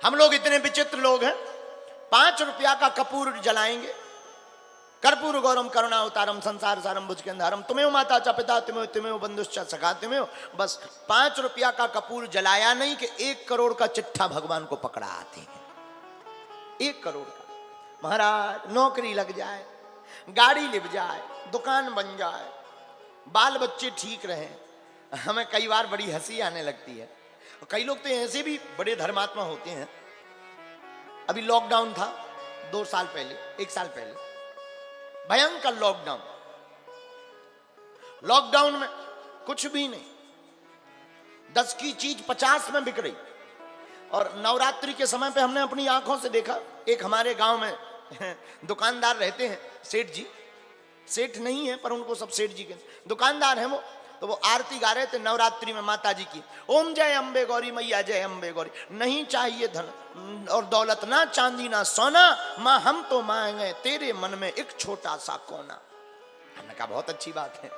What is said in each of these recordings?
हम लोग इतने विचित्र लोग हैं, 5 रुपया का कपूर जलाएंगे, कर्पूर गौरम करुणावतारम संसार सारम भुजगेंधारम तुम्हें माता च पिता तुम्हें बंधुश्च सखा तुम्हें। बस 5 रुपया का कपूर जलाया नहीं कि 1 करोड़ का चिट्ठा भगवान को पकड़ा आते हैं। 1 करोड़ का। महाराज नौकरी लग जाए, गाड़ी लिप जाए, दुकान बन जाए, बाल बच्चे ठीक रहे, हमें कई बार बड़ी हंसी आने लगती है। कई लोग तो ऐसे भी बड़े धर्मात्मा होते हैं। अभी लॉकडाउन था 2 साल पहले, 1 साल पहले, भयंकर लॉकडाउन। लॉकडाउन में कुछ भी नहीं, 10 की चीज 50 में बिक रही। और नवरात्रि के समय पे हमने अपनी आंखों से देखा, एक हमारे गांव में दुकानदार रहते हैं, सेठ जी, सेठ नहीं है पर उनको सब सेठ जी के दुकानदार हैं वो। तो वो आरती गा रहे थे नवरात्रि में माता जी की, ओम जय अम्बे गौरी मैया जय अम्बे गौरी। नहीं चाहिए धन और दौलत, ना चांदी ना सोना, माँ हम तो मांगे तेरे मन में एक छोटा सा कोना। हमने कहा बहुत अच्छी बात है,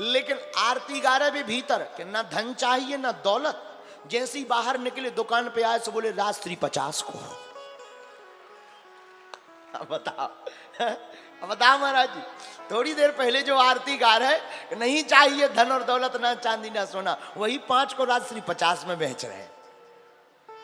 लेकिन आरती गा रहे भी भीतर कि ना धन चाहिए ना दौलत। जैसी बाहर निकले दुकान पे आए तो बोले राष्ट्री 50 को। बताओ महाराज जी, थोड़ी देर पहले जो आरती गा रहे हैं नहीं चाहिए धन और दौलत ना चांदी ना सोना, वही 5 को राष्ट्री 50 में बेच रहे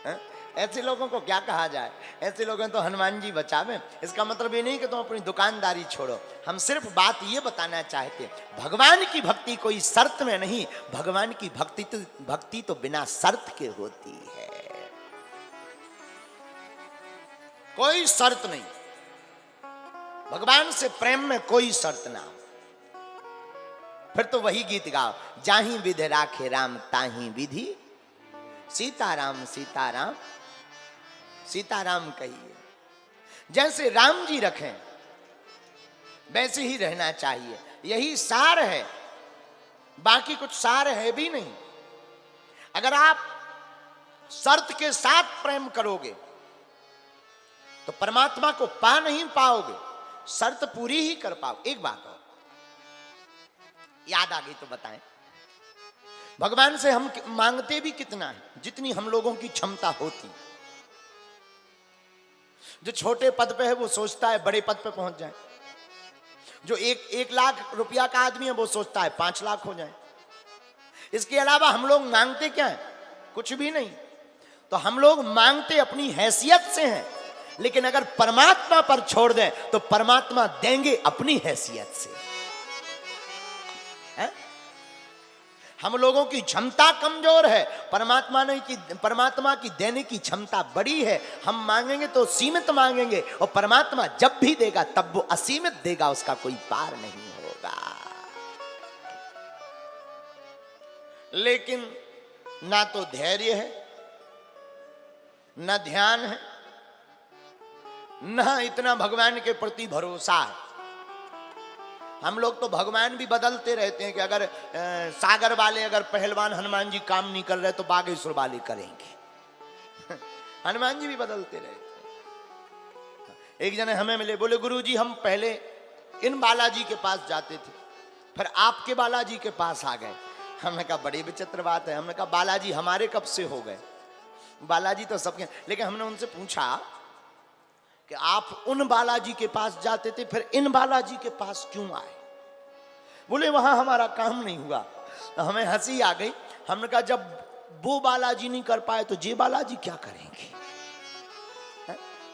हैं। ऐसे लोगों को क्या कहा जाए? ऐसे लोगों तो हनुमान जी बचावे। इसका मतलब ये नहीं कि तुम अपनी दुकानदारी छोड़ो, हम सिर्फ बात ये बताना चाहते, भगवान की भक्ति कोई शर्त में नहीं, भगवान की भक्ति तो बिना शर्त के होती है, कोई शर्त नहीं। भगवान से प्रेम में कोई शर्त ना हो। फिर तो वही गीत गाओ, जाही विधि राखे राम ताही विधि, सीताराम सीताराम सीताराम कहिए। जैसे राम जी रखें वैसे ही रहना चाहिए, यही सार है, बाकी कुछ सार है भी नहीं। अगर आप शर्त के साथ प्रेम करोगे तो परमात्मा को पा नहीं पाओगे, शर्त पूरी ही कर पाओ। एक बात और याद आ गई तो बताएं, भगवान से हम मांगते भी कितना है? जितनी हम लोगों की क्षमता होती। जो छोटे पद पे है वो सोचता है बड़े पद पे पहुंच जाए, जो 1 लाख रुपया का आदमी है वो सोचता है 5 लाख हो जाए। इसके अलावा हम लोग मांगते क्या है? कुछ भी नहीं। तो हम लोग मांगते अपनी हैसियत से हैं, लेकिन अगर परमात्मा पर छोड़ दें तो परमात्मा देंगे अपनी हैसियत से। है? हम लोगों की क्षमता कमजोर है, परमात्मा की देने की क्षमता बड़ी है। हम मांगेंगे तो सीमित मांगेंगे, और परमात्मा जब भी देगा तब वो असीमित देगा, उसका कोई पार नहीं होगा। लेकिन ना तो धैर्य है, ना ध्यान है, ना इतना भगवान के प्रति भरोसा है। हम लोग तो भगवान भी बदलते रहते हैं कि अगर सागर वाले अगर पहलवान हनुमान जी काम नहीं कर रहे तो बागेश्वर वाले करेंगे। हनुमान जी भी बदलते रहते हैं। एक जने हमें मिले, बोले गुरुजी हम पहले इन बालाजी के पास जाते थे, फिर आपके बालाजी के पास आ गए। हमने कहा बड़ी विचित्र बात है। हमने कहा बालाजी हमारे कब से हो गए? बालाजी तो सबके। लेकिन हमने उनसे पूछा कि आप उन बालाजी के पास जाते थे, फिर इन बालाजी के पास क्यों आए? बोले वहां हमारा काम नहीं हुआ। तो हमें हंसी आ गई। हमने कहा जब वो बालाजी नहीं कर पाए तो ये बालाजी क्या करेंगे?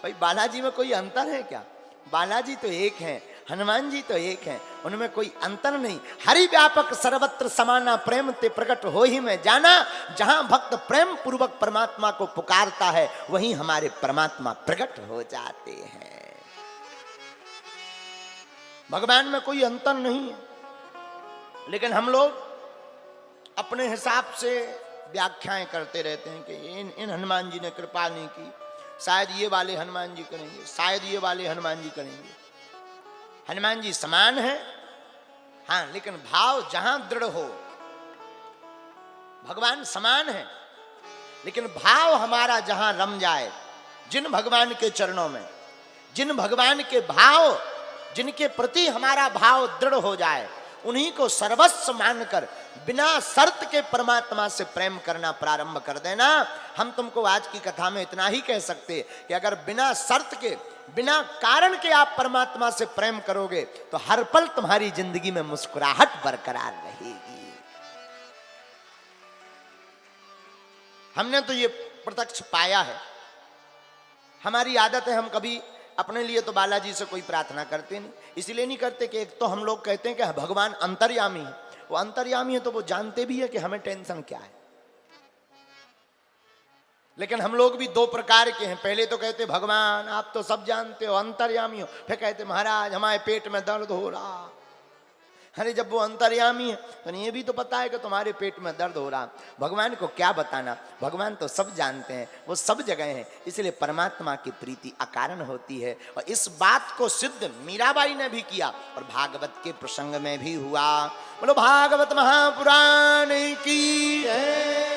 भाई बालाजी में कोई अंतर है क्या? बालाजी तो एक है, हनुमान जी तो एक है, उनमें कोई अंतर नहीं। हरि व्यापक सर्वत्र समाना प्रेम ते प्रकट हो ही में जाना। जहां भक्त प्रेम पूर्वक परमात्मा को पुकारता है वहीं हमारे परमात्मा प्रकट हो जाते हैं। भगवान में कोई अंतर नहीं है, लेकिन हम लोग अपने हिसाब से व्याख्याएं करते रहते हैं कि इन हनुमान जी ने कृपा नहीं की, शायद ये वाले हनुमान जी करेंगे, शायद ये वाले हनुमान जी करेंगे। हनुमान जी समान है, हाँ, लेकिन भाव जहां दृढ़ हो। भगवान समान है, लेकिन भाव हमारा जहां रम जाए, जिन भगवान के चरणों में, जिन भगवान के भाव, जिनके प्रति हमारा भाव दृढ़ हो जाए, उन्हीं को सर्वस्व मानकर बिना शर्त के परमात्मा से प्रेम करना प्रारंभ कर देना। हम तुमको आज की कथा में इतना ही कह सकते कि अगर बिना शर्त के, बिना कारण के आप परमात्मा से प्रेम करोगे तो हर पल तुम्हारी जिंदगी में मुस्कुराहट बरकरार रहेगी। हमने तो ये प्रत्यक्ष पाया है। हमारी आदत है, हम कभी अपने लिए तो बालाजी से कोई प्रार्थना करते नहीं। इसलिए नहीं करते कि एक तो हम लोग कहते हैं कि भगवान अंतर्यामी है। वो अंतर्यामी है तो वो जानते भी है कि हमें टेंशन क्या है। लेकिन हम लोग भी दो प्रकार के हैं। पहले तो कहते भगवान आप तो सब जानते हो, अंतर्यामी हो। फिर कहते महाराज हमारे पेट में दर्द हो रहा। अरे जब वो अंतर्यामी है तो ये भी तो पता है कि तुम्हारे पेट में दर्द हो रहा। भगवान को क्या बताना, भगवान तो सब जानते हैं, वो सब जगह हैं। इसलिए परमात्मा की प्रीति अकारण होती है। और इस बात को सिद्ध मीराबाई ने भी किया और भागवत के प्रसंग में भी हुआ। बोलो भागवत महापुराण की जय।